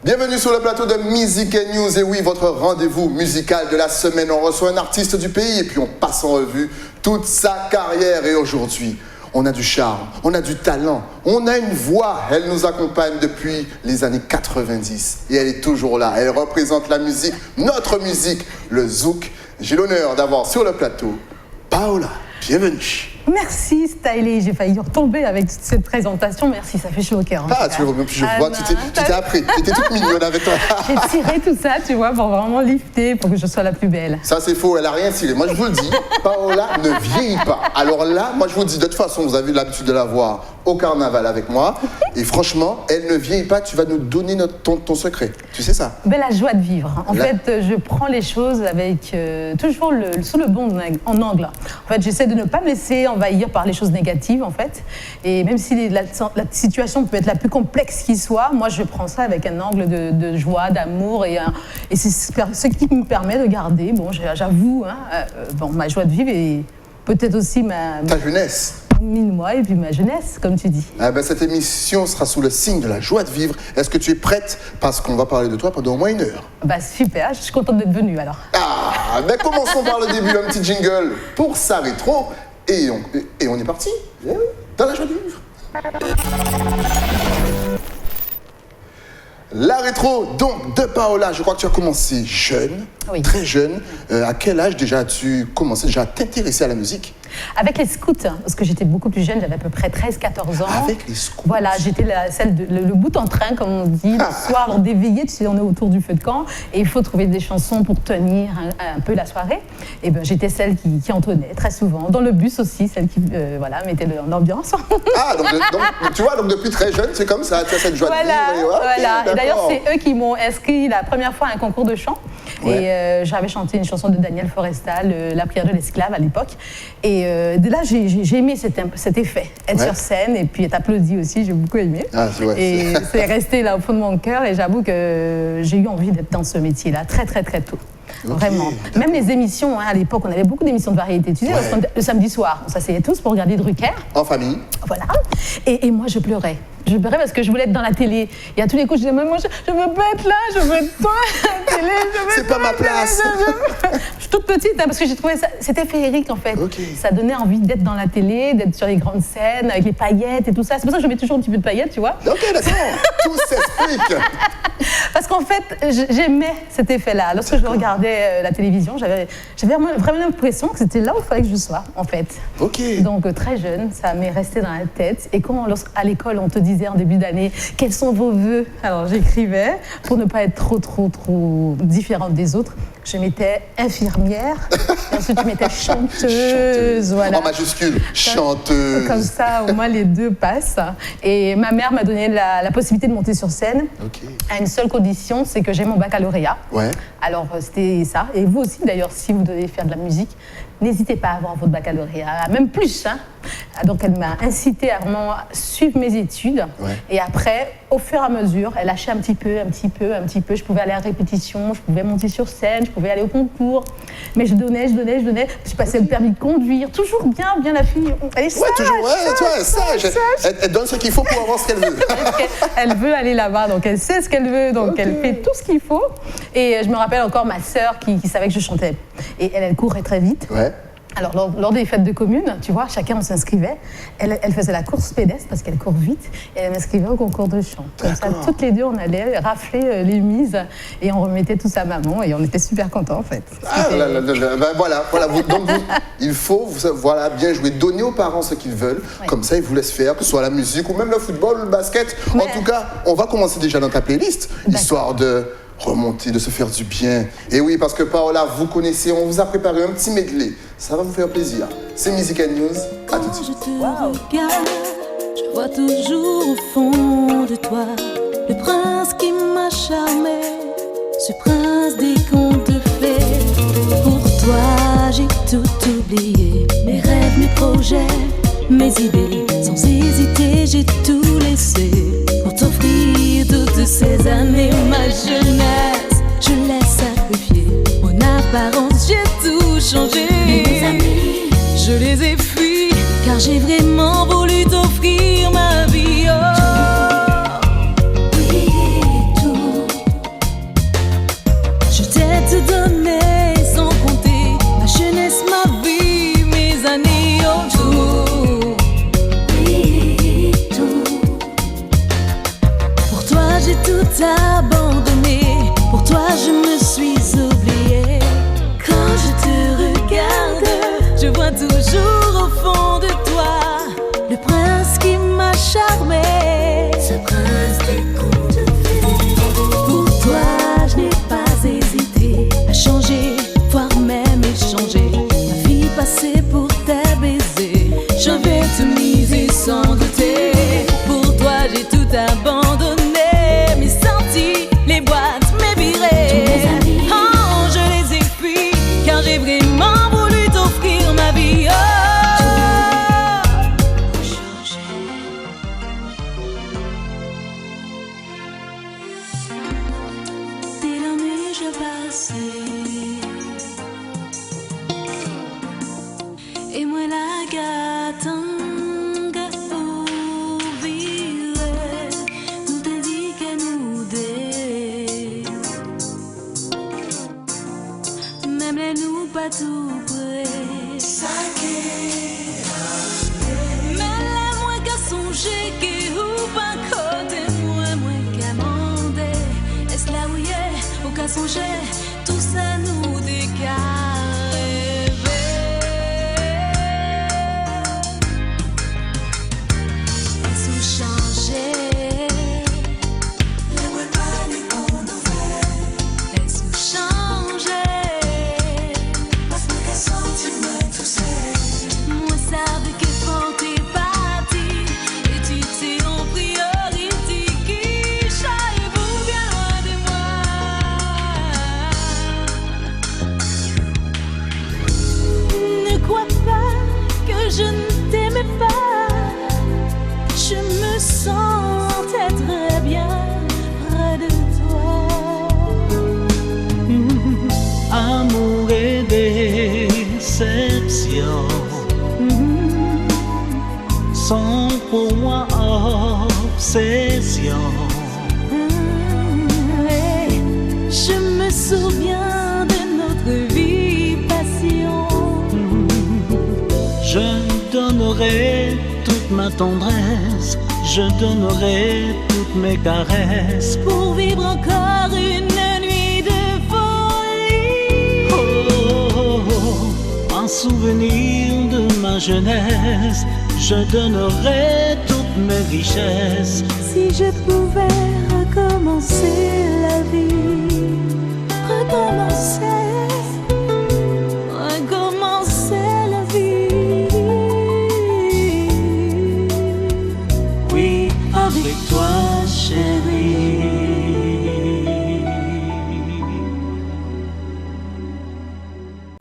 Bienvenue sur le plateau de Music & News. Et oui, votre rendez-vous musical de la semaine. On reçoit un artiste du pays et puis on passe en revue toute sa carrière. Et aujourd'hui, on a du charme, on a du talent, on a une voix. Elle nous accompagne depuis les années 90 et elle est toujours là. Elle représente la musique, notre musique, le zouk. J'ai l'honneur d'avoir sur le plateau Paola. Bienvenue. Merci Stylé, j'ai failli retomber avec toute cette présentation. Merci, ça fait chaud au cœur. Ah, tu vois, je vois, tu t'es appris, tu étais toute mignonne avec toi. J'ai tiré tout ça, tu vois, pour vraiment lifter, pour que je sois la plus belle. Ça c'est faux, elle a rien tiré. Moi je vous le dis, Paola ne vieillit pas. Alors là, moi je vous le dis, de toute façon, vous avez l'habitude de la voir au carnaval avec moi. Et franchement, elle ne vieillit pas, tu vas nous donner ton secret. Tu sais ça? Ben, la joie de vivre. En fait, je prends les choses avec toujours sur le bon angle. En fait, j'essaie de ne pas me laisser envahir par les choses négatives, en fait. Et même si la situation peut être la plus complexe qui soit, moi, je prends ça avec un angle de joie, d'amour. Et c'est ce qui me permet de garder, bon, j'avoue, ma joie de vivre et peut-être aussi ta jeunesse. Moi et puis ma jeunesse, comme tu dis. Ah ben, cette émission sera sous le signe de la joie de vivre. Est-ce que tu es prête? Parce qu'on va parler de toi pendant au moins 1 heure. Bah super, je suis contente d'être venue alors. Ah, ben commençons par le début, un petit jingle pour ça rétro. Et on est parti, dans la joie de vivre. La rétro, donc, de Paola. Je crois que tu as commencé jeune, oui. Très jeune. À quel âge déjà as-tu commencé déjà à t'intéresser à la musique? Avec les scouts, parce que j'étais beaucoup plus jeune, j'avais à peu près 13-14 ans. Avec les scouts? Voilà, j'étais le bout en train, comme on dit, le soir, lors des veillées, tu sais, on est autour du feu de camp, et il faut trouver des chansons pour tenir un peu la soirée. Et ben, j'étais celle qui entonnait très souvent, dans le bus aussi, celle qui mettait l'ambiance. Ah, donc tu vois, donc depuis très jeune, c'est comme ça, tu as cette joie de vivre. Voilà. Et d'ailleurs, c'est eux qui m'ont inscrit la première fois à un concours de chant. Ouais. Et j'avais chanté une chanson de Daniel Forestal, La prière de l'esclave à l'époque. Et de là, j'ai aimé cet effet, être sur scène et puis être applaudi aussi, j'ai beaucoup aimé. Ah, et c'est resté là au fond de mon cœur et j'avoue que j'ai eu envie d'être dans ce métier-là très très très tôt. Okay, vraiment. Même les émissions, à l'époque, on avait beaucoup d'émissions de variété. Tu sais, le samedi soir, on s'asseyait tous pour regarder Drucker. En famille. Voilà. Et moi, je pleurais. Je pleurais parce que je voulais être dans la télé. Et à tous les coups, je disais, maman, je veux pas être là, je veux être dans la télé, c'est pas ma place. Je suis toute petite, parce que j'ai trouvé ça, c'était féerique en fait. Okay. Ça donnait envie d'être dans la télé, d'être sur les grandes scènes, avec les paillettes et tout ça. C'est pour ça que je mets toujours un petit peu de paillettes, tu vois. Ok, d'accord, tout s'explique. Parce qu'en fait, j'aimais cet effet-là. Lorsque je regardais la télévision, j'avais vraiment l'impression que c'était là où il fallait que je sois, en fait. Ok. Donc, très jeune, ça m'est resté dans la tête. Et quand, à l'école, on te disait en début d'année, quels sont vos vœux? Alors, j'écrivais, pour ne pas être trop différente des autres, je mettais infirmière, et ensuite je mettais chanteuse. Voilà. En majuscule, chanteuse. Comme ça, au moins les deux passent. Et ma mère m'a donné la possibilité de monter sur scène, à une seule condition, c'est que j'ai mon baccalauréat. Ouais. Alors, c'était ça. Et vous aussi, d'ailleurs, si vous devez faire de la musique, n'hésitez pas à avoir votre baccalauréat, même plus. Hein. Donc, elle m'a incité à vraiment suivre mes études. Ouais. Et après, au fur et à mesure, elle lâchait un petit peu. Je pouvais aller à la répétition, je pouvais monter sur scène, je pouvais aller au concours. Mais je donnais. Je passais le permis de conduire. Toujours bien la fille. Elle est sage. Sage. Elle donne ce qu'il faut pour avoir ce qu'elle veut. Elle veut aller là-bas, donc elle sait ce qu'elle veut, donc elle fait tout ce qu'il faut. Et je me rappelle encore ma sœur qui savait que je chantais. Et elle courait très vite. Ouais. Alors, lors des fêtes de commune, tu vois, chacun on s'inscrivait. Elle faisait la course pédestre parce qu'elle court vite. Et elle m'inscrivait au concours de chant. Comme ça, toutes les deux, on allait rafler les mises et on remettait tout à maman et on était super contents en fait. Voilà. Il faut bien jouer, donner aux parents ce qu'ils veulent. Oui. Comme ça, ils vous laissent faire, que ce soit la musique ou même le football, le basket. Mais... En tout cas, on va commencer déjà dans ta playlist, histoire de remonter, de se faire du bien. Et oui, parce que Paola, vous connaissez, on vous a préparé un petit medley. Ça va vous faire plaisir. C'est Music & News. À tout de suite. Je vois toujours au fond de toi le prince qui m'a charmé, ce prince des contes de fées. Pour toi, j'ai tout oublié, mes rêves, mes projets, mes idées. Sans hésiter, j'ai tout laissé pour t'offrir toutes ces années. Ma jeunesse, je l'ai sacrifiée. En apparence, j'ai tout changé. Mes amis, je les ai fuis car j'ai vraiment voulu t'offrir ma vie. Je t'ai tout donné sans compter ma jeunesse, ma vie, mes années, tout. Pour toi j'ai tout abandonné, pour toi je me suis oubliée. Quand je te regarde, je vois toujours au fond de toi le prince qui m'a charmé, ce prince des contes de fées. Pour toi je n'ai pas hésité à changer, voire même échanger ma vie passée pour tes baisers. Je vais te miser sans douter. Pour toi j'ai tout abandonné, mes sorties, les boîtes, mes virées. Oh, je les ai fuis car j'ai vraiment voulu t'offrir ma vie. Des nuits je passais et moi la gatanga ouvire, nous te dit que nous deux, même les nous pas tout près. Mais là moi qu'à songer que ou pas côté moi qu'à demander, est-ce là où y est ou qu'à songer tout ça nous décale. Je ne t'aimais pas, je me sentais très bien près de toi. Amour et déception sont pour moi obsession. Je me souviens de notre vie passion. Je donnerai toute ma tendresse, je donnerai toutes mes caresses pour vivre encore une nuit de folie. Oh, oh, oh, en souvenir de ma jeunesse, je donnerai toutes mes richesses. Si je pouvais recommencer la vie, recommencer la vie. Oui, avec toi, chérie.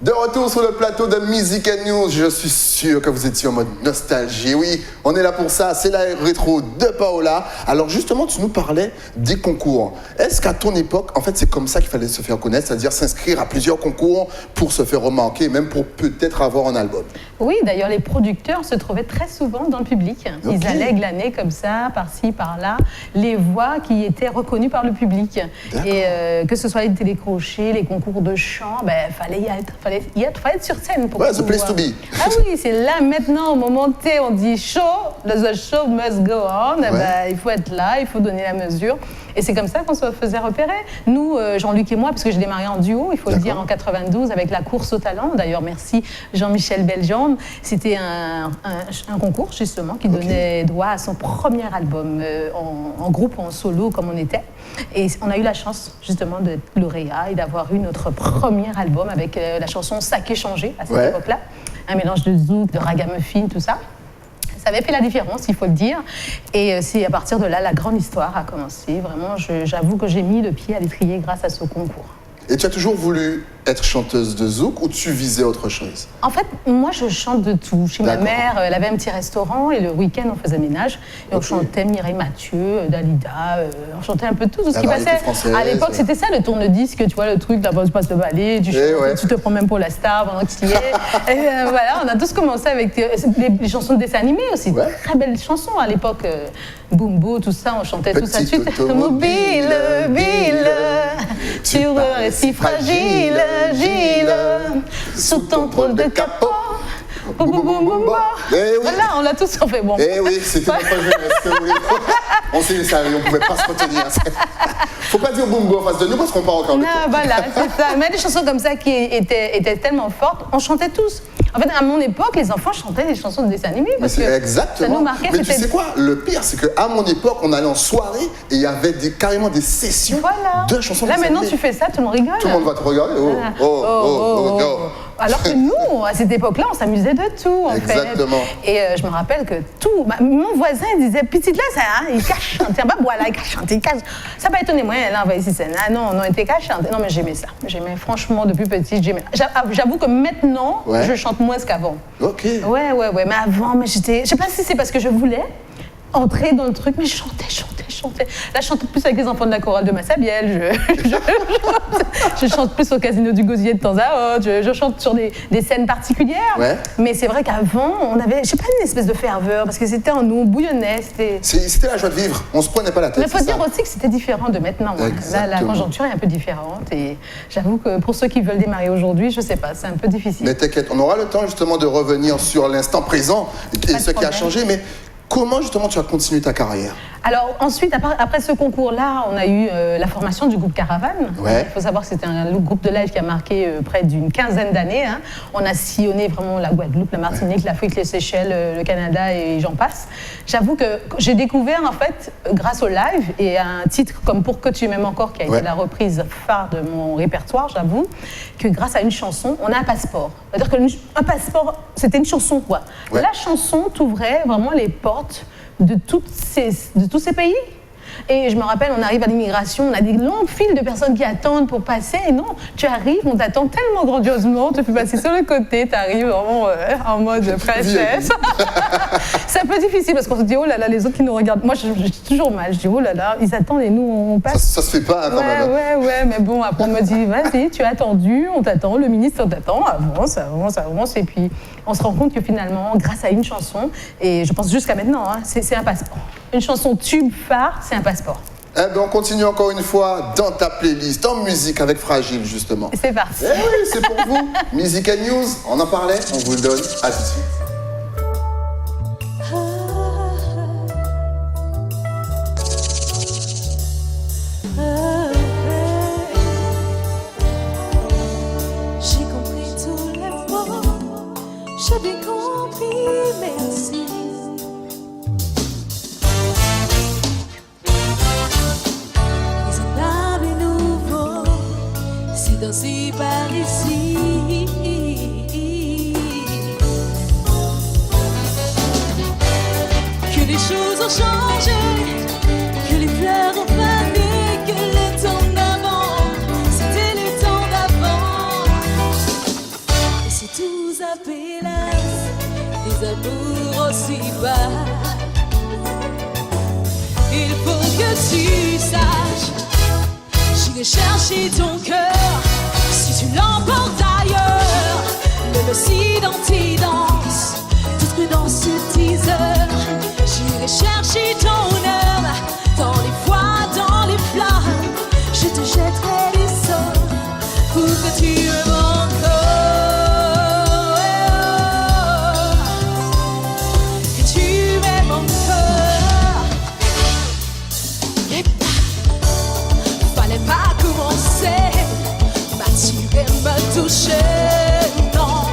De retour sur le plateau de Music & News, je suis sûr que vous étiez en mode nostalgie. Oui, on est là pour ça, c'est la rétro de Paola. Alors justement, tu nous parlais des concours. Est-ce qu'à ton époque, en fait, c'est comme ça qu'il fallait se faire connaître, c'est-à-dire s'inscrire à plusieurs concours pour se faire remarquer, même pour peut-être avoir un album? Oui, d'ailleurs, les producteurs se trouvaient très souvent dans le public. Ils Ok. allaient glaner comme ça, par-ci, par-là, les voix qui étaient reconnues par le public. D'accord. Et que ce soit les télécrochets, les concours de chant, fallait y être, fallait être sur scène pour Ouais, pouvoir- the place to be. Ah oui, c'est là maintenant, au moment T, on dit show, the show must go on. Il faut être là, il faut donner la mesure. Et c'est comme ça qu'on se faisait repérer. Nous, Jean-Luc et moi, parce que je démarrais en duo, il faut le dire, en 92, avec la course au talent. D'ailleurs, merci Jean-Michel Belgiande. C'était un concours, justement, qui donnait droit à son premier album en groupe, en solo, comme on était. Et on a eu la chance, justement, d'être lauréat et d'avoir eu notre premier album avec la chanson Saké changé, à cette époque-là. Un mélange de zouk, de ragamuffin, tout ça. Ça avait fait la différence, il faut le dire. Et c'est à partir de là, la grande histoire a commencé. Vraiment, j'avoue que j'ai mis le pied à l'étrier grâce à ce concours. Et tu as toujours voulu être chanteuse de zouk ou tu visais autre chose? En fait, moi, je chante de tout. Chez ma D'accord. mère, elle avait un petit restaurant et le week-end, on faisait ménage. Et on chantait Mireille Mathieu, Dalida, on chantait un peu tout ce La qui variété passait. française. À l'époque, c'était ça le tourne-disque, tu vois, le truc, d'abord tu passes le ballet, tu chantes, ouais. tu te prends même pour la star pendant que tu y es. Et voilà, on a tous commencé avec les chansons de dessins animés aussi. Ouais. Très belles chansons à l'époque. Bumbo, tout ça, on chantait tout ça de Petite suite. automobile, Bille, tu es si fragile, Gilles, sous ton trône de capot. Boum, boum, boum, boum, boum. Eh oui. Voilà, on l'a tous fait. Bon. Eh oui, c'était notre jeunesse. Que voulez-vous. On s'est laissé aller, on pouvait pas se retenir. Faut pas dire Bumbo en face de nous parce qu'on part encore de Non, toi. voilà, c'est ça. Mais des chansons comme ça qui étaient tellement fortes, on chantait tous. En fait, à mon époque, les enfants chantaient des chansons de dessins animés Mais parce c'est que exactement. ça nous marquait. Mais tu sais quoi? Le pire, c'est qu'à mon époque, on allait en soirée et il y avait carrément des sessions Voilà. de chansons Là, de maintenant, dessin tu fais ça, tout le monde rigole. Tout le monde va te regarder. Oh, Voilà. oh. Alors que nous, à cette époque-là, on s'amusait de tout, en Exactement. fait. Et je me rappelle que tout. Mon voisin disait, petite là, ça, hein, il cache chanter. Bah voilà, il cache chanter, il cache. Ça m'a étonné, moi, là, on va ici, c'est là. Non, il était cache chanter. Non, mais j'aimais ça. J'aimais, franchement, depuis petite, j'aimais. J'avoue que maintenant, Ouais. je chante moins qu'avant. Ok. Ouais. Mais avant, je sais pas si c'est parce que je voulais entrer dans le truc, mais je chantais. Là, je chante plus avec les enfants de la chorale de Massabielle, je chante plus au Casino du Gosier de temps à autre, je chante sur des scènes particulières. Ouais. Mais c'est vrai qu'avant, on avait, je sais pas, une espèce de ferveur, parce que c'était en nous, bouillonnait, c'était... C'était la joie de vivre. On se prenait pas la tête. Mais il faut c'est dire ça. aussi que c'était différent de maintenant. Hein. Là, la Exactement. conjoncture est un peu différente et j'avoue que pour ceux qui veulent démarrer aujourd'hui, je sais pas, c'est un peu difficile. Mais t'inquiète, on aura le temps justement de revenir sur l'instant présent et Pas de ce qui a problème. changé. Mais comment justement tu as continué ta carrière? Alors ensuite, après ce concours-là, on a eu la formation du groupe Caravane. Ouais. Il faut savoir que c'était un groupe de live qui a marqué près d'une quinzaine d'années. Hein. On a sillonné vraiment la Guadeloupe, la Martinique, l'Afrique, les Seychelles, le Canada et j'en passe. J'avoue que j'ai découvert en fait, grâce au live et à un titre comme Pour que tu m'aimes encore, qui a Ouais. été la reprise phare de mon répertoire, j'avoue, que grâce à une chanson, on a un passeport. C'est-à-dire qu'un passeport, c'était une chanson quoi. Ouais. La chanson t'ouvrait vraiment les portes de tous ces pays. Et je me rappelle, on arrive à l'immigration, on a des longues files de personnes qui attendent pour passer. Et non, tu arrives, on t'attend tellement grandiosement, on te fait passer sur le côté, tu arrives vraiment en mode princesse. C'est un peu difficile parce qu'on se dit, oh là là, les autres qui nous regardent. Moi, j'ai toujours mal. Je dis, oh là là, ils attendent et nous, on passe. Ça se fait pas hein, quand même. Ouais, mais bon, après on me dit, vas-y, tu as attendu, on t'attend, le ministre t'attend, avance, et puis on se rend compte que finalement, grâce à une chanson, et je pense jusqu'à maintenant, hein, c'est un passeport. Une chanson tube phare, c'est un passeport. Eh ben, on continue encore une fois dans ta playlist, en musique avec Fragile justement. Et c'est parti. Eh oui, c'est pour vous. Music and News, on en parlait, on vous le donne. À tout de suite. J'ai compris tous les mots, j'ai bien compris, merci. Les étapes est nouveau, c'est ainsi par ici. Que les choses ont changé, que les fleurs ont fané, que le temps d'avant, c'était le temps d'avant. Et si tout s'appelasse, des amours aussi bas, il faut que tu saches, j'irai chercher ton cœur, si tu l'emportes ailleurs, même si dans tes danses, toutes dans ce teaser, j'irai chercher ton âme, dans les voies, dans les flammes, je te jetterai les sorts, pour que tu m'aimes encore, que tu m'aimes encore. Fallait pas commencer, m'attirer, me toucher, non.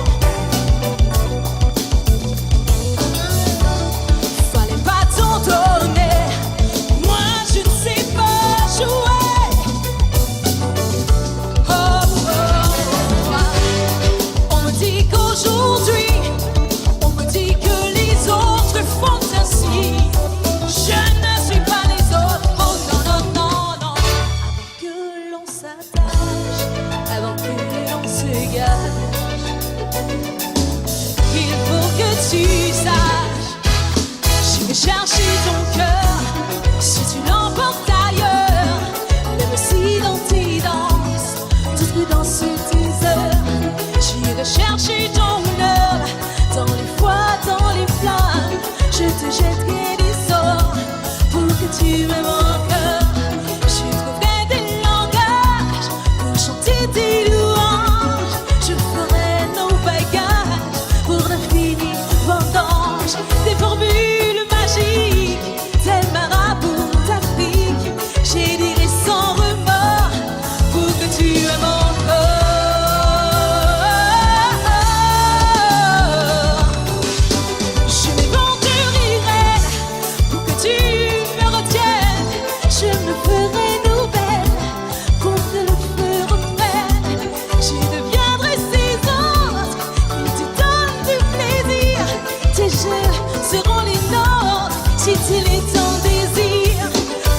seront les nôtres si tu les ton désir.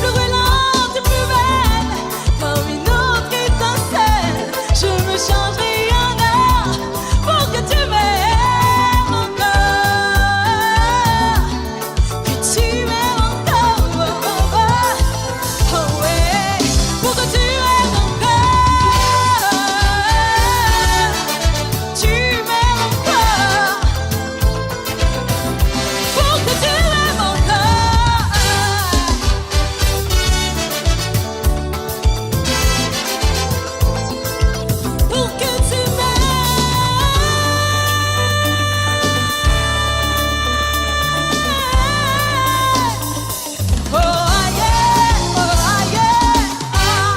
Plus brûlante et plus belle, comme une autre étincelle. Je me changerai en or pour que tu m'aimes encore. Que tu m'aimes encore. Oh ouais, pour que tu m'aimes encore. Tu m'aimes encore. Pour que tu m'aimes encore. Pour que tu m'aimes. Oh yeah, ah.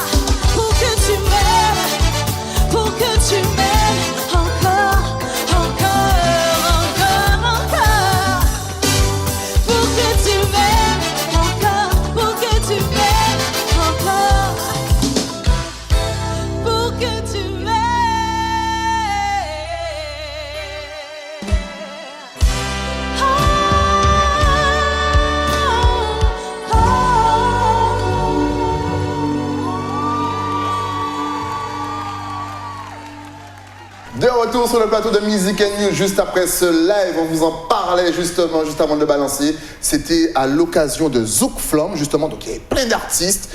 Pour que tu m'aimes, pour que tu m'aimes encore, encore, encore, encore. Pour que tu m'aimes encore, pour que tu m'aimes encore. Pour que tu m'aimes. De retour sur le plateau de Music News, juste après ce live, on vous en parlait justement, juste avant de le balancer. C'était à l'occasion de Zouk Flamme, justement, donc il y avait plein d'artistes.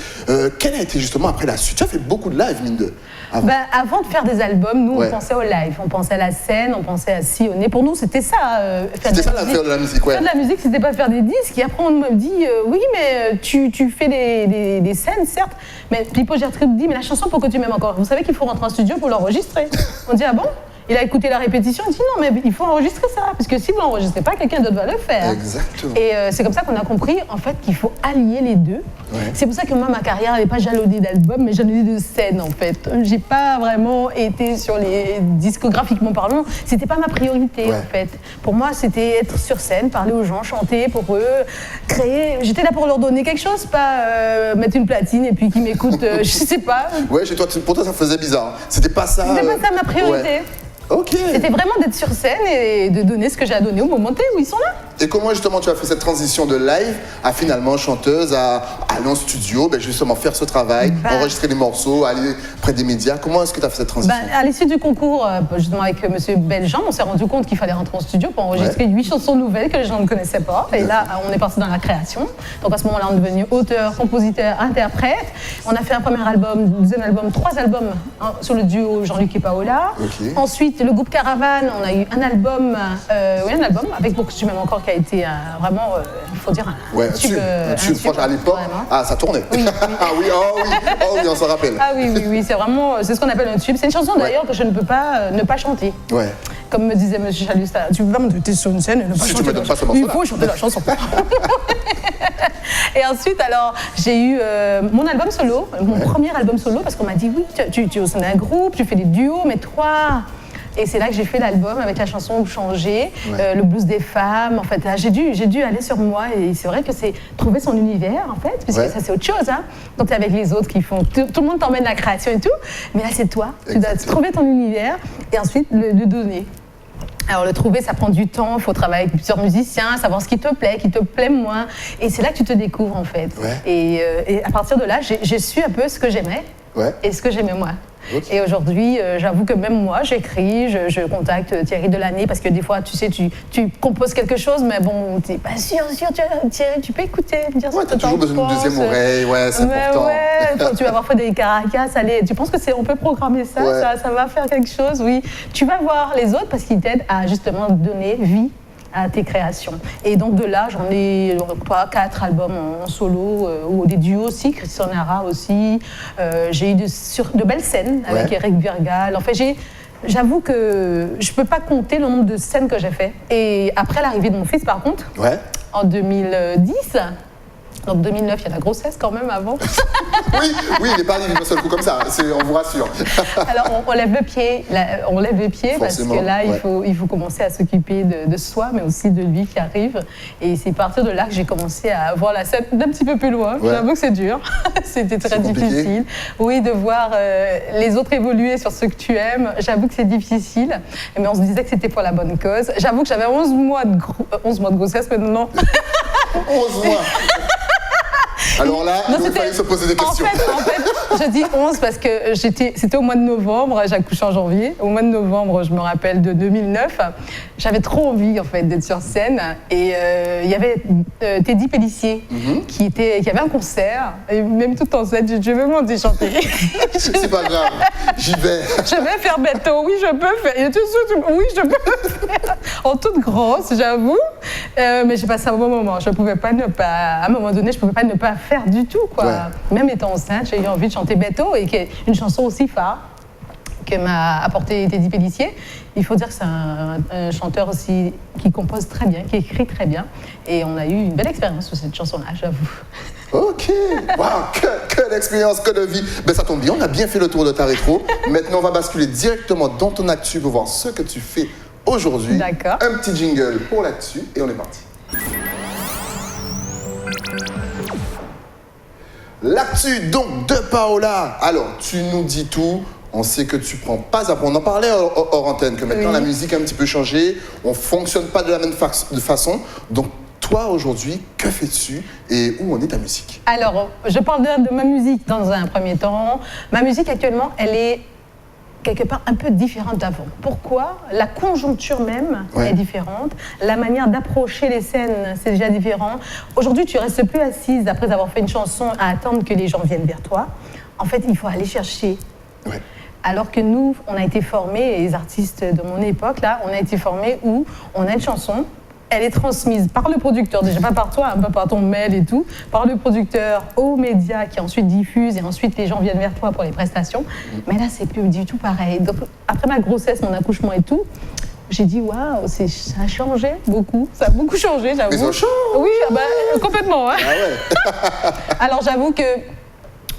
Quelle a été justement après la suite? Tu as fait beaucoup de live, mine de. Avant de faire des albums, nous, Ouais. on pensait au live, on pensait à la scène, on pensait à sillonner. Pour nous, c'était ça, faire C'était de ça la musique. l'affaire de la musique, ouais. Faire de la musique, c'était pas faire des disques. Et après, on me dit, oui, mais tu fais des scènes, certes. Mais Pippo Gertrude dit, mais la chanson, pour que tu m'aimes encore. Vous savez qu'il faut rentrer en studio pour l'enregistrer. On dit, ah bon? Il a écouté la répétition, il dit non, mais il faut enregistrer ça. Parce que si vous l'enregistrez pas, quelqu'un d'autre va le faire. Exactement. Et c'est comme ça qu'on a compris, en fait, qu'il faut allier les deux. Ouais. C'est pour ça que moi, ma carrière n'est pas jalonnée d'albums, mais jalonnée de scènes, en fait. J'ai pas vraiment été sur les discographiquement parlant. C'était pas ma priorité, Ouais. en fait. Pour moi, c'était être sur scène, parler aux gens, chanter pour eux, créer. J'étais là pour leur donner quelque chose, pas mettre une platine et puis qu'ils m'écoutent, je sais pas. Ouais, chez toi, pour toi, ça faisait bizarre. C'était pas ça. C'était pas ça ma priorité. Ouais. Ok. C'était vraiment d'être sur scène et de donner ce que j'ai à donner au moment T où ils sont là. Et comment justement tu as fait cette transition de live à finalement chanteuse, à aller en studio, ben justement faire ce travail, enregistrer des morceaux, aller près des médias? Comment est-ce que tu as fait cette transition? À l'issue du concours, justement avec Monsieur Beljean, on s'est rendu compte qu'il fallait rentrer en studio pour enregistrer 8 chansons nouvelles que les gens ne connaissaient pas. Et là, on est parti dans la création. Donc à ce moment-là, on est devenu auteur, compositeur, interprète. On a fait un premier album, deuxième album, 3 albums hein, sur le duo Jean-Luc et Paola. Ok. Ensuite, le groupe Caravane, on a eu un album, avec Pour que tu m'aimes encore, qui a été vraiment, il faut dire, un tube. Un tube, franchement, à l'époque, vraiment. ah, ça tournait. Oui, oui. Ah oui, oh oui, on s'en rappelle. Ah oui, c'est ce qu'on appelle un tube. C'est une chanson d'ailleurs que je ne peux pas ne pas chanter. Ouais. Comme me disait M. Chalus, tu peux pas me donner sur une scène et ne pas Si tu chanter me donnes la pas ce chanson. morceau-là. Il faut chanter la chanson. Et ensuite, alors, j'ai eu mon album solo, mon premier album solo, parce qu'on m'a dit, oui, tu es au sein d'un groupe, tu fais des duos, mais toi... Et c'est là que j'ai fait l'album avec la chanson Changer, le blues des femmes. En fait, là, j'ai dû aller sur moi et c'est vrai que c'est trouver son univers, en fait, puisque ça, c'est autre chose. Hein. Donc, t'es avec les autres qui font... Tout le monde t'emmène la création et tout, mais là, c'est toi. Tu dois trouver ton univers et ensuite le donner. Alors le trouver, ça prend du temps, il faut travailler avec plusieurs musiciens, savoir ce qui te plaît moins. Et c'est là que tu te découvres en fait. Ouais. Et à partir de là, j'ai su un peu ce que j'aimais et ce que j'aimais moi. Okay. Et aujourd'hui, j'avoue que même moi, j'écris, je contacte Thierry Delaney parce que des fois, tu sais, tu composes quelque chose, mais bon, t'es pas sûr, Thierry, tu peux écouter, me dire Ouais, ce que t'es toujours dans une deuxième oreille, c'est important. Quand tu vas avoir fait des caracas, allez, tu penses que on peut programmer ça, ça va faire quelque chose, oui. Tu vas voir les autres parce qu'ils t'aident à justement donner vie à tes créations. Et donc de là, j'en ai 3-4 albums en solo, ou des duos aussi, Christian Nara aussi. J'ai eu de belles scènes avec Eric Virgal. En fait, j'avoue que je ne peux pas compter le nombre de scènes que j'ai fait. Et après l'arrivée de mon fils, par contre, en 2010, Donc 2009, il y a la grossesse quand même avant. Oui, il n'est pas arrivé d'un seul coup comme ça, on vous rassure. Alors on lève le pied, parce Forcément, que là, ouais. il faut commencer à s'occuper de soi, mais aussi de lui qui arrive. Et c'est à partir de là que j'ai commencé à voir la scène d'un petit peu plus loin. Ouais. J'avoue que c'est dur, c'était très difficile. Oui, de voir les autres évoluer sur ce que tu aimes, j'avoue que c'est difficile. Mais on se disait que c'était pour la bonne cause. J'avoue que j'avais 11 mois de grossesse, mais non. 11 mois. Alors là, Non, il fallait se poser des questions. En fait, je dis 11 parce que c'était au mois de novembre, j'accouche en janvier. Au mois de novembre, je me rappelle de 2009, j'avais trop envie en fait d'être sur scène. Et il y avait Teddy Pellissier qui avait un concert. Et même tout en scène, je vais monter chanter. C'est pas grave, j'y vais. Je vais faire Beto, oui, je peux faire. Oui, je peux faire. En toute grosse, j'avoue. Mais j'ai passé un bon moment. Je pouvais pas ne pas, à un moment donné, je pouvais pas ne pas faire du tout, quoi. Ouais. Même étant enceinte, j'ai eu envie de chanter Beto, et qui est une chanson aussi phare que m'a apporté Teddy Pellissier. Il faut dire que c'est un chanteur aussi qui compose très bien, qui écrit très bien. Et on a eu une belle expérience sur cette chanson-là, j'avoue. Ok, waouh, que d'expérience, que de vie. Ben ça tombe bien, on a bien fait le tour de ta rétro. Maintenant, on va basculer directement dans ton actu pour voir ce que tu fais aujourd'hui. D'accord. Un petit jingle pour l'actu et on est parti. L'actu donc de Paola. Alors, tu nous dis tout. On sait que tu prends pas à prendre. On en parlait hors antenne, que maintenant Oui. la musique a un petit peu changé. On fonctionne pas de la même façon. Donc, toi aujourd'hui, que fais-tu et où en est ta musique? Alors, je parle de ma musique dans un premier temps. Ma musique actuellement, elle est quelque part un peu différente d'avant. Pourquoi? La conjoncture même est différente. La manière d'approcher les scènes, c'est déjà différent. Aujourd'hui, tu restes plus assise après avoir fait une chanson à attendre que les gens viennent vers toi. En fait, il faut aller chercher. Ouais. Alors que nous, on a été formés, les artistes de mon époque, là, on a été formés où on a une chanson, elle est transmise par le producteur, déjà pas par toi, pas par ton mail et tout, par le producteur aux médias qui ensuite diffusent et ensuite les gens viennent vers toi pour les prestations. Mais là, c'est plus du tout pareil. Donc, après ma grossesse, mon accouchement et tout, j'ai dit waouh, ça a changé beaucoup, ça a beaucoup changé, j'avoue. Mais ça change. Oui, complètement. Hein. Ah ouais. Alors j'avoue que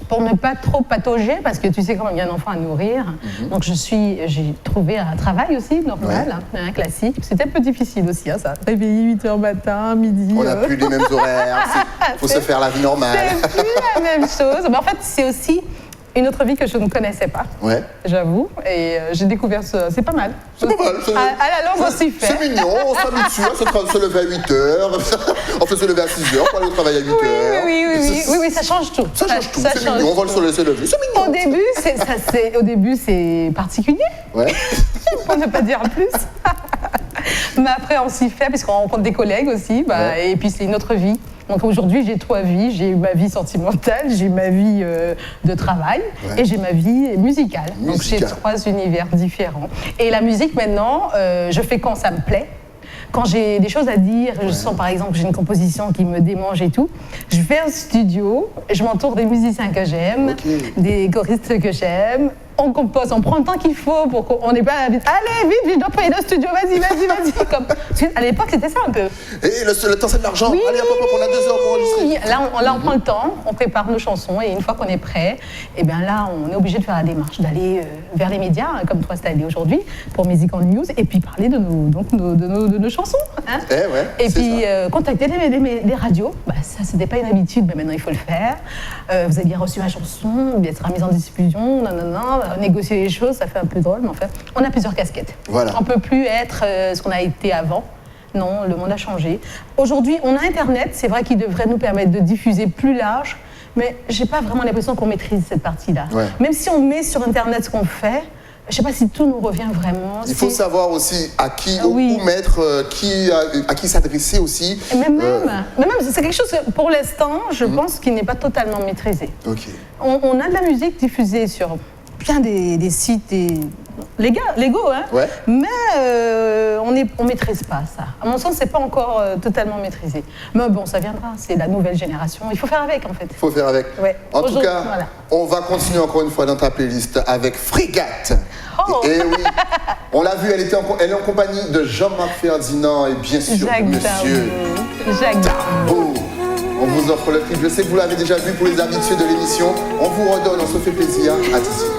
pour ne pas trop patauger, parce que tu sais quand même, il y a un enfant à nourrir. Donc j'ai trouvé un travail aussi, normal, un classique. C'était un peu difficile aussi, hein, ça. Réveiller 8h matin, midi. On n'a plus les mêmes horaires. Il faut se faire la vie normale. C'est plus la même chose. Mais en fait, c'est aussi une autre vie que je ne connaissais pas, j'avoue. Et j'ai découvert ça. C'est pas mal. C'est pas mal. À la longue, on s'y fait. C'est mignon, on s'habitue à se lever à 8h. On peut se lever à 6h pour aller au travail à 8h. Oui, ça change tout. Ça change tout, c'est mignon, on va se lever. C'est mignon. Au début, c'est particulier. Ouais. Pour ne pas dire plus. Mais après, on s'y fait, puisqu'on rencontre des collègues aussi. Et puis, c'est une autre vie. Donc aujourd'hui, j'ai 3 vies. J'ai ma vie sentimentale, j'ai ma vie de travail et j'ai ma vie musicale. Donc j'ai 3 univers différents. Et la musique, maintenant, je fais quand ça me plaît. Quand j'ai des choses à dire, je sens par exemple que j'ai une composition qui me démange et tout, je vais au studio, je m'entoure des musiciens que j'aime, des choristes que j'aime, on compose, on prend le temps qu'il faut pour qu'on n'ait pas vite. Allez, vite, je dois payer le studio, vas-y. Comme... À l'époque, c'était ça un peu. Et le temps, c'est de l'argent. Oui, allez, hop, on a 2 heures pour enregistrer. Là, on prend le temps, on prépare nos chansons et une fois qu'on est prêt, et bien là, on est obligé de faire la démarche, d'aller vers les médias, comme toi, c'est allé aujourd'hui, pour Music on News, et puis parler de nos chansons. Hein. Et puis, contacter les radios. Ça, c'était pas une habitude, mais maintenant, il faut le faire. Vous avez bien reçu ma chanson, elle sera mise en diffusion, négocier les choses, ça fait un peu drôle, mais en fait, on a plusieurs casquettes. Voilà. On peut plus être ce qu'on a été avant. Non, le monde a changé. Aujourd'hui, on a Internet, c'est vrai qu'il devrait nous permettre de diffuser plus large, mais j'ai pas vraiment l'impression qu'on maîtrise cette partie-là. Même si on met sur Internet ce qu'on fait, je sais pas si tout nous revient vraiment. Il faut savoir aussi à qui où mettre, à qui s'adresser aussi. Même, c'est quelque chose que, pour l'instant, je pense qu'il n'est pas totalement maîtrisé. On a de la musique diffusée sur plein des sites légaux, hein. Mais on maîtrise pas ça. À mon sens, c'est pas encore totalement maîtrisé. Mais bon, ça viendra, c'est la nouvelle génération. Il faut faire avec, en fait. Il faut faire avec. En tout cas, on va continuer encore une fois dans ta playlist avec Frégate. Et oui, on l'a vu, elle est en compagnie de Jean-Marc Ferdinand et bien sûr Jacques monsieur Darboux. Darboux. On vous offre le clip. Je sais que vous l'avez déjà vu pour les habitués de l'émission. On vous redonne, on se fait plaisir. À tout de suite.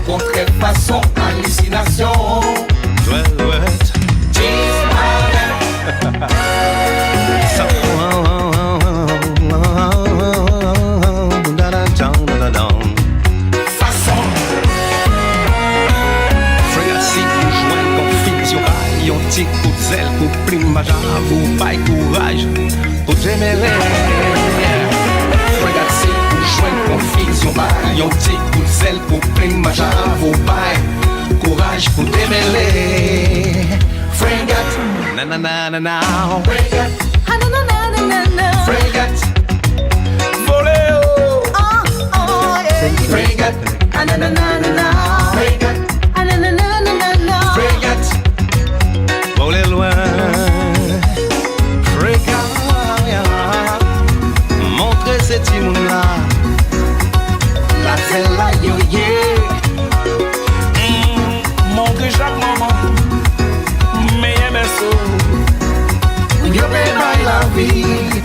Contrefaçon, hallucination. Façon. Frégasi pour joindre confusion. Yon petit coup de zèle pour primage. Pour paille courage. Pour démêler. Frégasi pour joindre confusion. Yon petit coup de zèle pour primage. Pour paille courage. Pour démêler. Frégat. Na na na na na. Frégat. Frégat. Voléo. Frégat. Frégat. Frégat. Voler loin. Frégat. Montrer ces timons-là. La telle la yo-yé. Montrer chaque moment. Mais aimer ça. Yo baby la vie.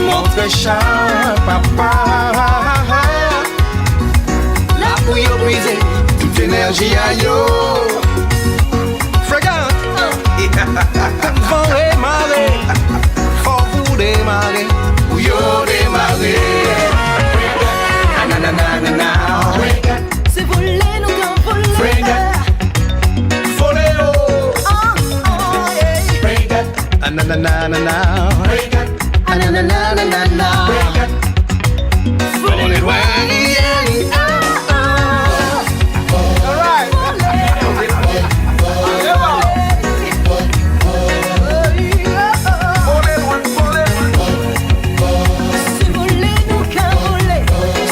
Montrer chaque papa. La bouille brisée. Toute énergie à yo. Frégat. Vent et marée. Faut vous démarrer. Ou yo démarrer. Ananana. C'est voler, nous qu'un voler. Frégat. Voléo. Frégat. Na na na na na. Frégat. Ananana. Frégat. Voler loin. C'est voler, nous qu'un voler.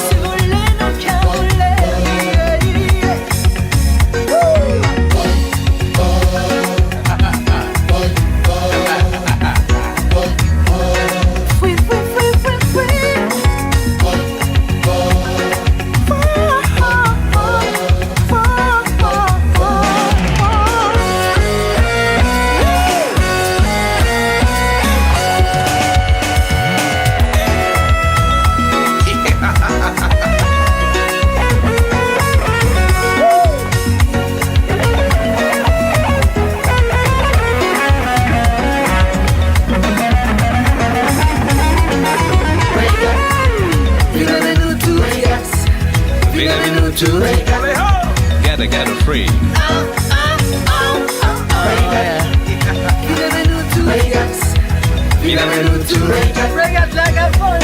C'est voler, nous qu'un voler. Fui, fui, fui, fui, fui. Get a free. Regarde la gafole.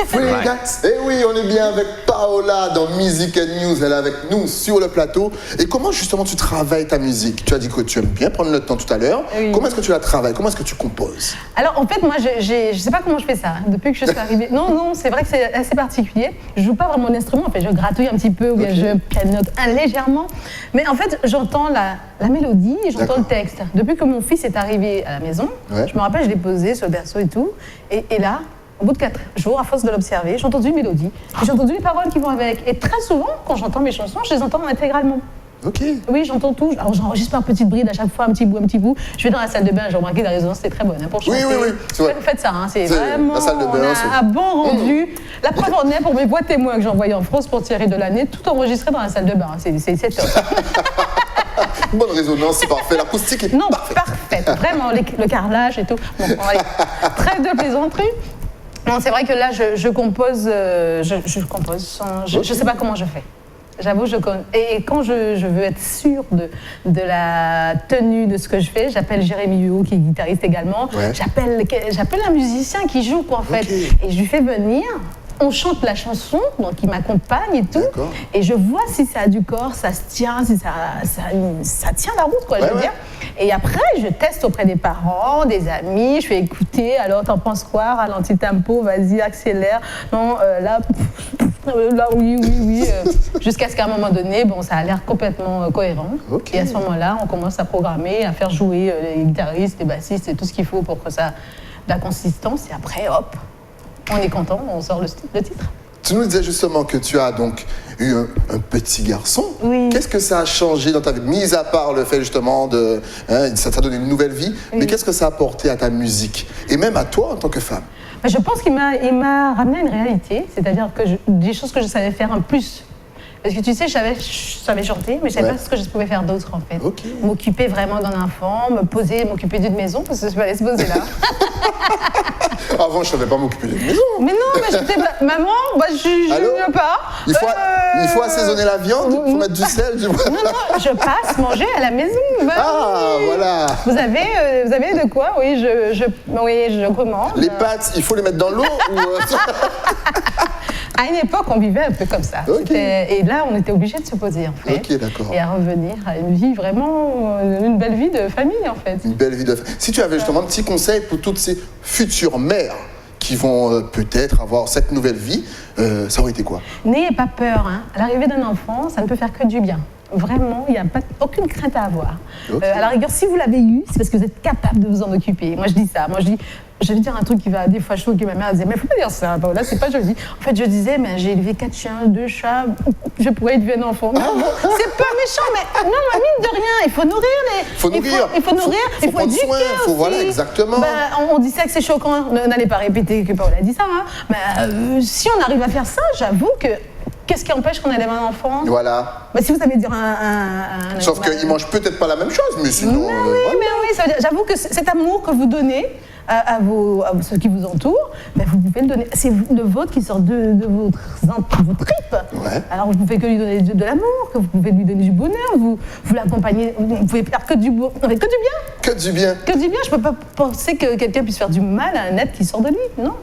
Frégat. Et oui, on est bien avec Paola dans Music and News. Elle est avec nous sur le plateau. Et comment justement tu travailles ta musique? Tu as dit que tu aimes bien prendre le temps tout à l'heure. Oui. Comment est-ce que tu la travailles? Comment est-ce que tu composes? Alors en fait, moi, je sais pas comment je fais ça, hein, depuis que je suis arrivée. Non, c'est vrai que c'est assez particulier. Je joue pas vraiment d'instrument, en fait, je gratouille un petit peu, ou bien je pianote légèrement. Mais en fait, j'entends la mélodie et j'entends le texte. Depuis que mon fils est arrivé à la maison, Ouais. je me rappelle, je l'ai posé sur le berceau et tout. Et là, au bout de 4 jours, à force de l'observer, j'ai entendu une mélodie. Et j'ai entendu les paroles qui vont avec. Et très souvent, quand j'entends mes chansons, je les entends intégralement. Ok. Oui, j'entends tout. Alors j'enregistre par petites brides à chaque fois, un petit bout. Je vais dans la salle de bain, j'ai remarqué la résonance, c'est très bonne hein, pour chanter. Oui, c'est vrai. Faites ça, hein, c'est C'est vraiment la salle de bain, on a c'est- un bon rendu. La preuve en est pour mes voix témoins que j'ai envoyées en France pour Thierry de l'année, tout enregistré dans la salle de bain. C'est top. Bonne résonance, c'est parfait. L'acoustique est Non, parfaite. parfaite. Vraiment, le carrelage et tout. Bon, allez, trêve de plaisanterie. Non, c'est vrai que là, je compose, je compose sans... Je sais pas comment je fais. J'avoue, je connais. Et quand je veux être sûre de la tenue de ce que je fais, j'appelle Jérémy Huot, qui est guitariste également. Ouais. J'appelle un musicien qui joue, quoi, en fait. Okay. Et je lui fais venir. On chante la chanson, donc il m'accompagne et tout. D'accord. Et je vois si ça a du corps, ça se tient, si ça tient la route, quoi, je veux dire. Et après, je teste auprès des parents, des amis, je fais écouter. Alors, t'en penses quoi? Ralentis tempo, vas-y, accélère. Non, là, oui. Jusqu'à ce qu'à un moment donné, bon, ça a l'air complètement cohérent. Okay. Et à ce moment-là, on commence à programmer, à faire jouer les guitaristes, les bassistes et tout ce qu'il faut pour que ça ait de la consistance. Et après, hop, on est content, on sort le titre. Tu nous disais justement que tu as donc eu un petit garçon. Oui. Qu'est-ce que ça a changé dans ta vie, mis à part le fait justement de... ça t'a donné une nouvelle vie, Oui. mais qu'est-ce que ça a apporté à ta musique et même à toi en tant que femme? Je pense qu'il m'a ramené à une réalité, c'est-à-dire que des choses que je savais faire en plus. Parce que tu sais, je savais chanter, mais je savais pas ce que je pouvais faire d'autre en fait. Okay. M'occuper vraiment d'un enfant, m'occuper d'une maison, parce que je fallait se poser là. Avant, je ne savais pas m'occuper d'une maison. Mais non, mais j'étais maman, bah, je ne veux pas. Il faut assaisonner la viande, il faut mettre du sel, du... Non, je passe manger à la maison. Bah, ah, oui. voilà. Vous avez de quoi? Oui, je commande. Les pâtes, il faut les mettre dans l'eau ou... À une époque, on vivait un peu comme ça. Okay. Et là, on était obligé de se poser, en fait. Ok, d'accord. Et à revenir à une vie vraiment, une belle vie de famille, en fait. Une belle vie de famille. Si tu avais justement un petit conseil pour toutes ces futures mères qui vont peut-être avoir cette nouvelle vie, ça aurait été quoi? N'ayez pas peur. Hein. À l'arrivée d'un enfant, ça ne peut faire que du bien. Vraiment, il n'y a aucune crainte à avoir. Okay. À la rigueur, si vous l'avez eu, c'est parce que vous êtes capable de vous en occuper. Moi, je dis ça. Je vais dire un truc qui va des fois choquer ma mère. Elle disait, mais il ne faut pas dire ça. Bon, là, c'est pas joli. En fait, je disais, mais j'ai élevé 4 chiens, 2 chats. Je pourrais élever un enfant. Non, c'est pas méchant, mais non, mais mine de rien, il faut nourrir les. Il faut nourrir. Il faut nourrir. Il faut prendre éduquer soin. aussi. Voilà, exactement. Bah, on dit ça que c'est choquant. N'allez pas répéter que Paola a dit ça. Hein. Mais si on arrive à faire ça, j'avoue que. Qu'est-ce qui empêche qu'on élève un enfant? Voilà. Bah, si vous savez dire un Sauf qu'il ne mange peut-être pas la même chose, mais sinon... Mais oui, ça veut dire, j'avoue que cet amour que vous donnez à ceux qui vous entourent, bah, vous pouvez le donner. C'est le vôtre qui sort de vos tripes. Ouais. Alors, vous ne pouvez que lui donner de l'amour, que vous pouvez lui donner du bonheur, vous l'accompagnez, vous pouvez faire que du bien. Que du bien. Que du bien. Je ne peux pas penser que quelqu'un puisse faire du mal à un être qui sort de lui, non.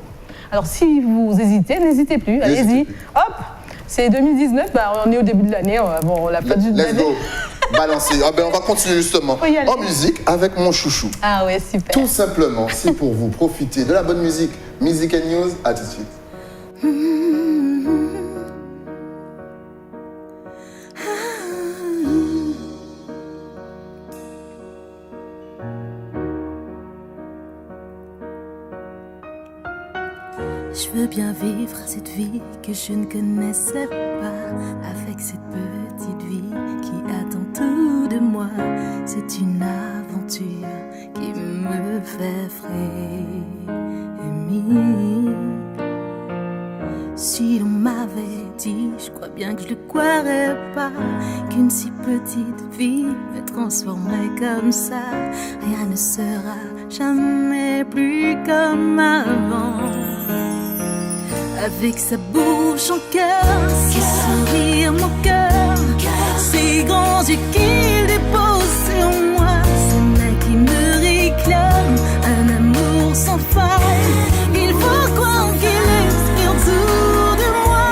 Alors, si vous hésitez, n'hésitez plus, allez-y, hop. C'est 2019, bah, on est au début de l'année, bon, on l'a pas du Let's go, balancer. Ah ben, on va continuer justement en musique avec mon chouchou. Ah ouais, super. Tout simplement, c'est pour vous profiter de la bonne musique. Music and News, à tout de suite. Je veux bien vivre cette vie que je ne connaissais pas, avec cette petite vie qui attend tout de moi. C'est une aventure qui me fait frémir. Si l'on m'avait dit, je crois bien que je le croirais pas, qu'une si petite vie me transformerait comme ça. Rien ne sera jamais plus comme avant. Avec sa bouche en cœur, ses sourires mon cœur, ses grands yeux qu'il dépose sur moi, ses mains qui me réclament un amour sans faille. Il faut croire qu'il est autour de moi.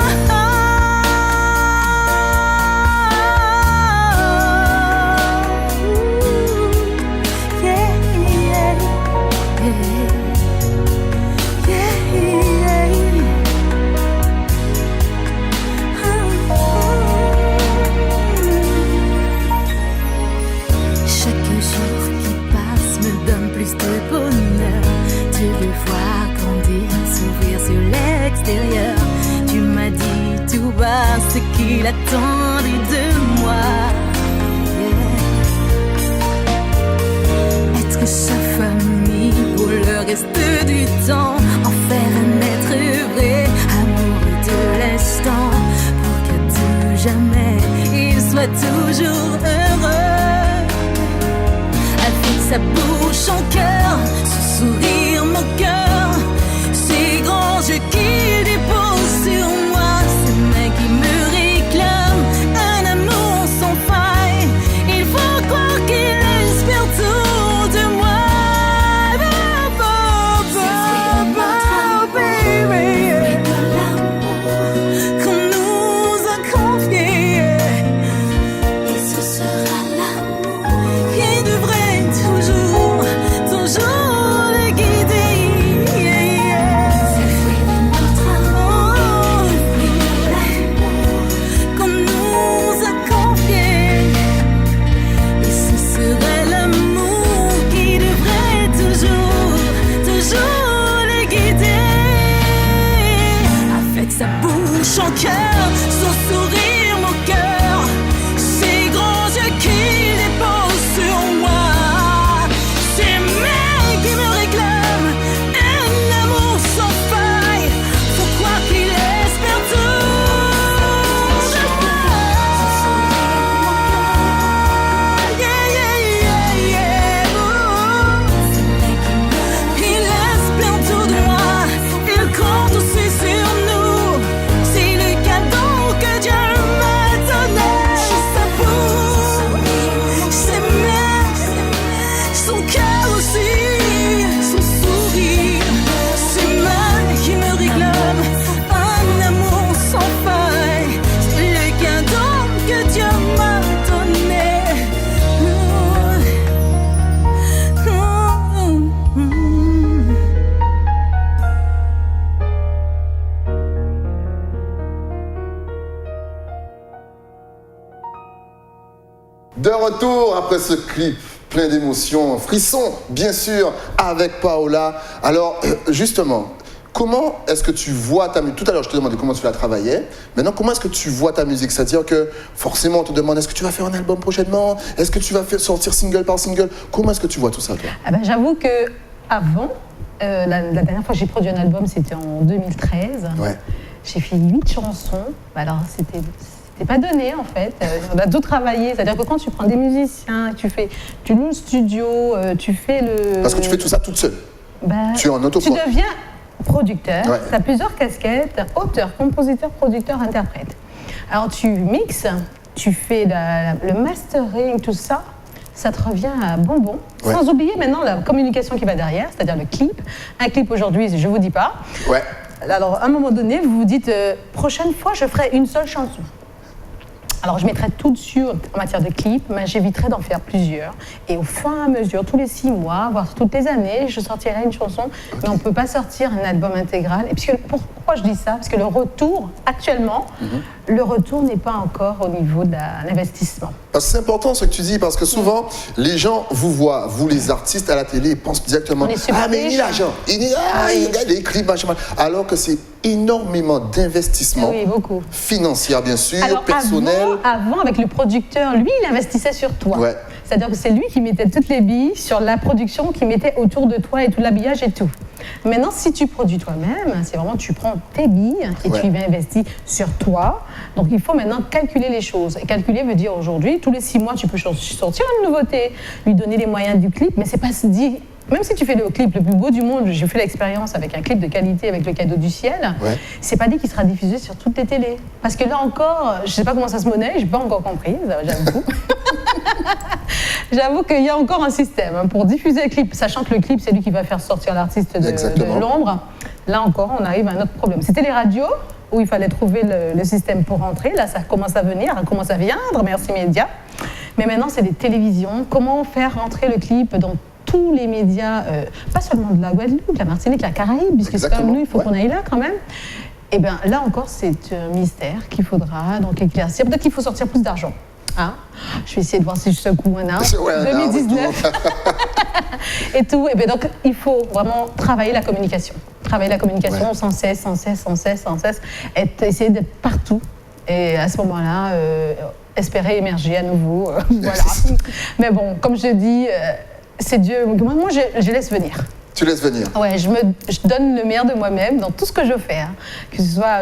Tu m'as dit tout bas ce qu'il attendait de moi. Être sa famille pour le reste du temps, en faire un être vrai, amoureux de l'instant, pour que tout jamais il soit toujours heureux. Avec sa bouche en cœur, son sourire mon cœur, ses grands yeux qui déposent sur moi, ses mains qui me réclament De retour après ce clip plein d'émotions, frissons, bien sûr, avec Paola. Alors, justement, comment est-ce que tu vois ta musique? Tout à l'heure, je te demandais comment tu la travaillais. Maintenant, comment est-ce que tu vois ta musique? C'est-à-dire que forcément, on te demande est-ce que tu vas faire un album prochainement? Est-ce que tu vas sortir single par single? Comment est-ce que tu vois tout ça, toi? Ah ben, j'avoue que avant, la dernière fois que j'ai produit un album, c'était en 2013. Ouais. J'ai fait 8 chansons. Alors, c'était pas donné, en fait. On a tout travaillé. C'est-à-dire que quand tu prends des musiciens, tu loues le studio, tu fais le... Parce que tu fais tout ça toute seule. Tu es en Tu autoprod. deviens producteur, Ouais. tu as plusieurs casquettes, auteur, compositeur, producteur, interprète. Alors, tu mixes, tu fais le mastering, tout ça. Ça te revient à bonbon. Ouais. Sans oublier maintenant la communication qui va derrière, c'est-à-dire le clip. Un clip aujourd'hui, je vous dis pas. Ouais. Alors, à un moment donné, vous vous dites, prochaine fois, je ferai une seule chanson. Alors, je mettrai tout dessus en matière de clip, mais j'éviterai d'en faire plusieurs. Et au fur et à mesure, tous les 6 mois, voire toutes les années, je sortirai une chanson. Mais on ne peut pas sortir un album intégral. Et puisque, pourquoi je dis ça? Parce que le retour, actuellement, le retour n'est pas encore au niveau de l'investissement. Parce que c'est important ce que tu dis, parce que souvent, les gens vous voient, vous les artistes à la télé, ils pensent directement On est super ah, mais il riches. a l'argent, il a des clips, machin, machin. Alors que c'est énormément d'investissement Oui, beaucoup. financier, bien sûr, Alors, personnel. avant, avec le producteur, lui, il investissait sur toi. Ouais. C'est-à-dire que c'est lui qui mettait toutes les billes sur la production, qui mettait autour de toi et tout l'habillage et tout. Maintenant, si tu produis toi-même, c'est vraiment tu prends tes billes et Ouais. tu y investis sur toi. Donc, il faut maintenant calculer les choses. Et calculer veut dire aujourd'hui, tous les 6 mois, tu peux sortir une nouveauté, lui donner les moyens du clip, mais c'est pas se dire... Même si tu fais le clip le plus beau du monde, j'ai fait l'expérience avec un clip de qualité avec le cadeau du ciel, Ouais. c'est pas dit qu'il sera diffusé sur toutes les télés. Parce que là encore, je sais pas comment ça se monnaie, j'ai pas encore compris, j'avoue. J'avoue qu'il y a encore un système pour diffuser le clip, sachant que le clip, c'est lui qui va faire sortir l'artiste Exactement. de l'ombre. Là encore, on arrive à un autre problème. C'était les radios où il fallait trouver le système pour rentrer. Là, ça commence à venir, ça commence à viendre, merci médias. Mais maintenant, c'est les télévisions. Comment faire rentrer le clip dans tous les médias, pas seulement de la Guadeloupe, la Martinique, la Caraïbe, puisque c'est comme Exactement, nous, il faut ouais. qu'on aille là quand même. Et bien là encore, c'est un mystère qu'il faudra donc éclaircir. Peut-être qu'il faut sortir plus d'argent. Hein, je vais essayer de voir si je secoue un arbre. Ouais, un arbre, 2019 et tout. Et bien donc, il faut vraiment travailler la communication. Travailler la communication Ouais. sans cesse. Essayer d'être partout. Et à ce moment-là, espérer émerger à nouveau. Voilà. Mais bon, comme je dis, c'est Dieu. Moi, je laisse venir. Tu laisses venir. Ouais, je donne le meilleur de moi-même dans tout ce que je fais. Hein. Que ce soit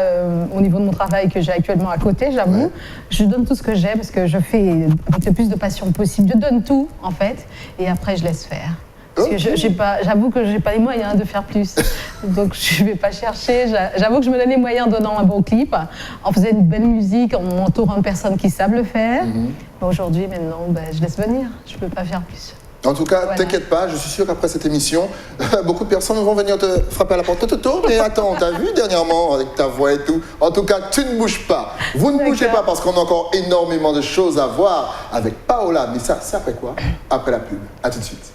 au niveau de mon travail que j'ai actuellement à côté, j'avoue. Ouais. Je donne tout ce que j'ai parce que je fais avec le plus de passion possible. Je donne tout, en fait, et après, je laisse faire. Parce que j'avoue que je n'ai pas les moyens de faire plus. Donc, je ne vais pas chercher. J'avoue que je me donne les moyens en donnant un bon clip, en faisant une belle musique, en m'entourant de personnes qui savent le faire. Mais aujourd'hui, maintenant, je laisse venir. Je ne peux pas faire plus. En tout cas, Voilà. t'inquiète pas, je suis sûr qu'après cette émission, beaucoup de personnes vont venir te frapper à la porte. Toto, mais attends, on t'a vu dernièrement avec ta voix et tout. En tout cas, tu ne bouges pas. Vous ne bougez pas parce qu'on a encore énormément de choses à voir avec Paola. Mais ça, c'est après quoi? Après la pub. À tout de suite.